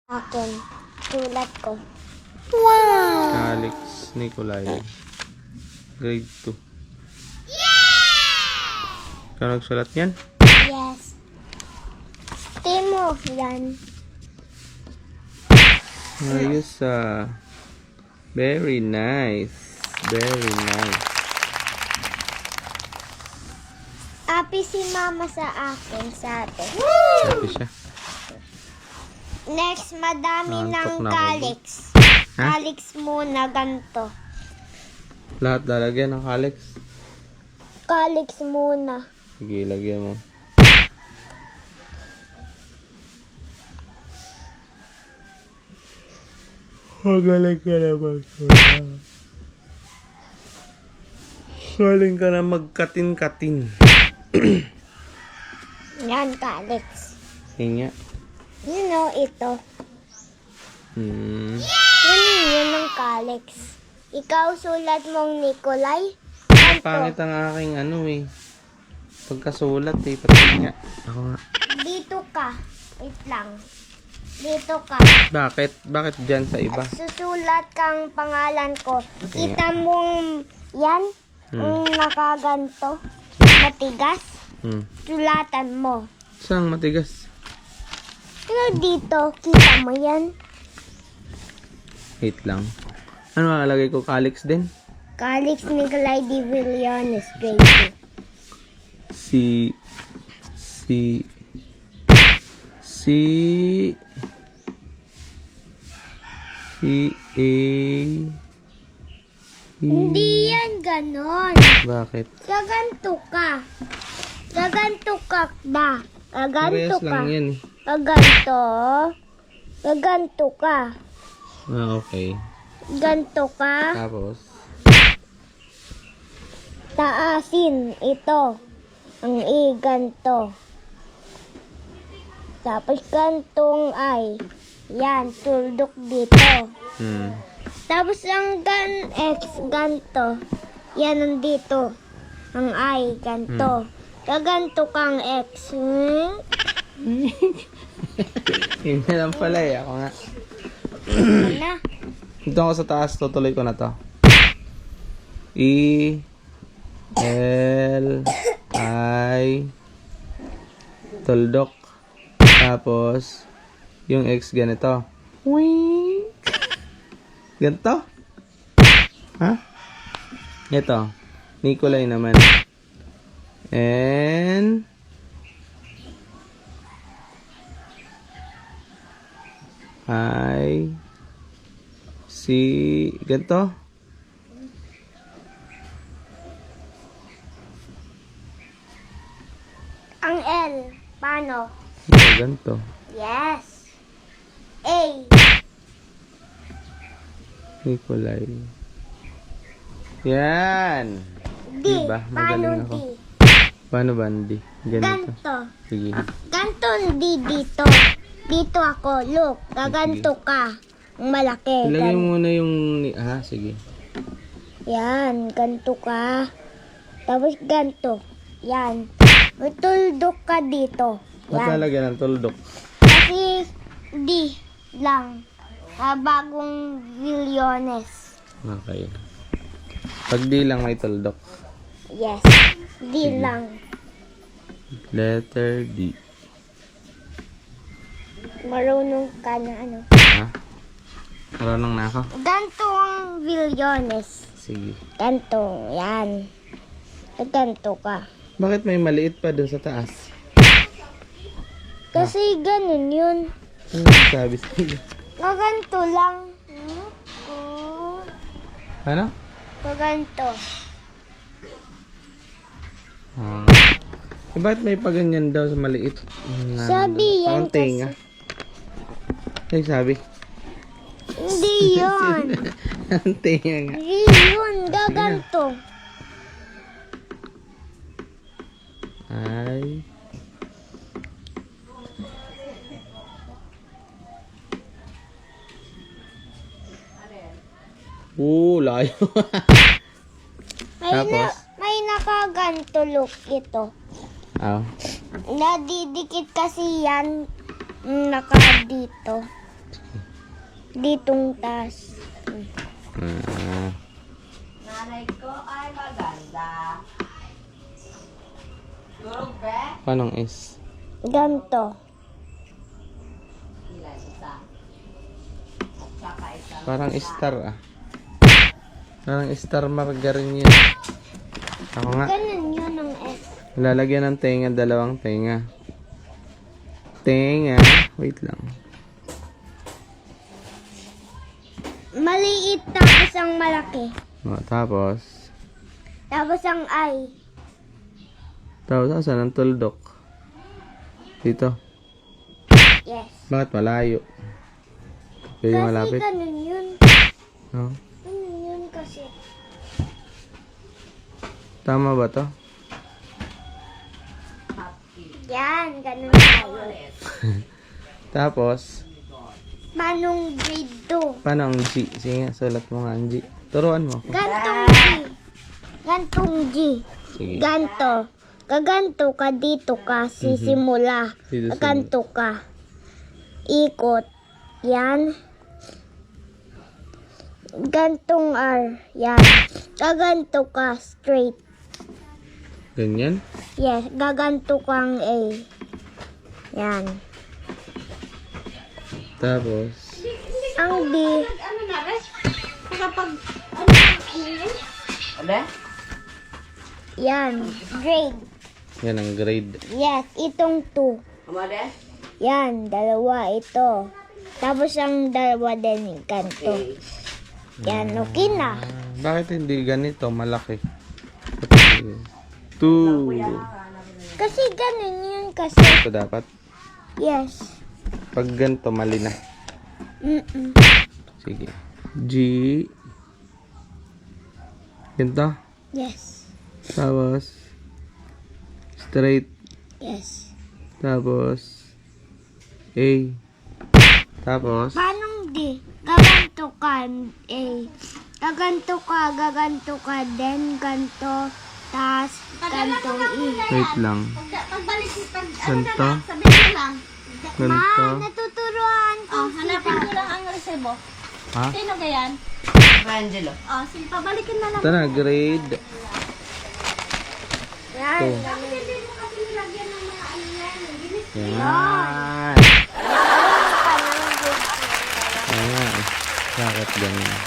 Akin. Sulat ko. Alex Nicolay. Grade 2. Ikaw nagsulat yan? Yes. Timo, yan. Ayos ah. Very nice. Very nice. Happy si mama sa akin, sabi. Happy siya. Next, madami ng Nantok na ako. calyx. Ha? Calyx muna, ganito. Lahat lalagyan ng Alex. Calyx muna. Sige, lagyan mo. Magaling ka na magsulat. Galing ka na magkatin-katin. Yan, calyx. Hinga. You know, ito. Yun ang calyx. Ikaw, sulat mong Nicolay. Pangit ang aking ano eh. Pagkasulat eh. Pati nga. Ako nga. Dito ka. Wait lang. Dito ka. Bakit? Bakit dyan sa iba? Susulat kang pangalan ko. Kita mong yan? Yung nakaganto. Matigas. Sulatan mo. Saan matigas? Pero dito, kita mo yan? Wait lang. Ano makalagay ko? Calyx din? Calyx Nicolay de Villones, grade 2. Si A. Hindi yan ganon. Bakit? Gaganto ka. Gaganto ka ba? Gaganto Parehas ka. lang yan eh. Gaganto. Gaganto ka. Ah, okay. Ganto ka. Tapos? Taasin. Ito. Ang ganto. Tapos gantong ay. Yan. Tuldok dito. Tapos ang X ganto. Yan nandito. Ang I ganto. Gaganto kang X. Hindi lang pala eh. Ako nga. Na. Dito ako sa taas. Tutuloy ko na to. E L I tuldok. Tapos yung X ganito. Wing. Ganito? Ha? Ito. Nicolay naman. And I see ganito. Ang L. Paano? Ito, ganito. Yes. A. Nicolay. Yan. D. Diba? Paano Magaling D? ako. Paano ba hindi? Ganito. Ganto. Sige. Ganto D dito. Dito ako. Look. Gaganto ka. Ang malaki. Ilagay mo muna yung... sige. Yan. Ganto ka. Tapos ganto. Yan. Tuldok ka dito. Ba't Yan. lalagyan ng tuldok? Kasi D lang. Bagong Villones. Okay. Pag di lang may tuldok. Yes. D lang. Letter D. Marunong ka na ano. Ha? Marunong na ako? Ganto ang Villones. Sige. Ganto. Yan. Ganto ka. Bakit may maliit pa doon sa taas? Kasi ganun yun. Ano sabi sa'yo? Gaganto lang. Ano? Gaganto. Bakit may paganyan daw sa maliit? Sabi yan Parang tenga. Ay, sabi. Hindi yun. Ang tenga nga. Hindi yun. Gaganto. Ay. Layo. Tapos? May nakaganto look ito. Ah. Nadidikit kasi yan naka dito. Ditong taas. Ah, Nanay ko ay maganda. Turog, be? paano is? Ganto. Ilan isa? Tsaka isa. Parang star ah. Parang star margarine yun. Ako nga. Ganun yun ang S. Lalagyan ng tenga, dalawang tenga. Tenga. Wait lang. Maliit tapos ang malaki. O, tapos. Tapos ang I. Tapos, saan ang tuldok? Dito. Yes. Bakit malayo? Pwede Kasi malapit? ganun yun. No? Ganun yun kasi. Tama ba to? Yan, ganun tayo. Tapos, Manong grade 2. paano ang G? Sige nga, sulat mo nga ang G. Turuan mo ako. Gantong G. Gantong G. Sige. Ganto. Gaganto ka, dito ka, sisimula. Dito sa- Gaganto ka. Ikot. Yan. Gantong R. Yan. Gaganto ka, straight. Ganyan? Yes, gaganto kang A. Yan. Tapos, Ang B, Ano na, be? Kapag, ano yun? Be? yan. Grade. yan ang grade. Yes, itong 2. Amade? Yan, dalawa ito. Tapos ang dalawa din ganto. Yan, okay na. Ah, bakit hindi ganito? Malaki. 2. Kasi ganun yun kasi. Ito dapat. Yes. Pag ganito, mali na. Mm-mm. Sige. G. Ganito. Yes. Tapos, straight. Yes. Tapos, A. Tapos, Paanong D? Gaganto ka, A. Gaganto ka, then ganto, tas ganto, E. wait lang. Pagbalik, Ganito. sabihin mo lang. Ganito. Natuturuan ko. Hanapin mo lang ang resibo. Ha? Sino ba yan? Angelo. Oh, sige, pabalikin na lang. Ito na, grade. Yan. Ito. Hindi mo kasi nilagyan ng mga ano yan. Ginis. Yan. Ayan. Bakit ganyan?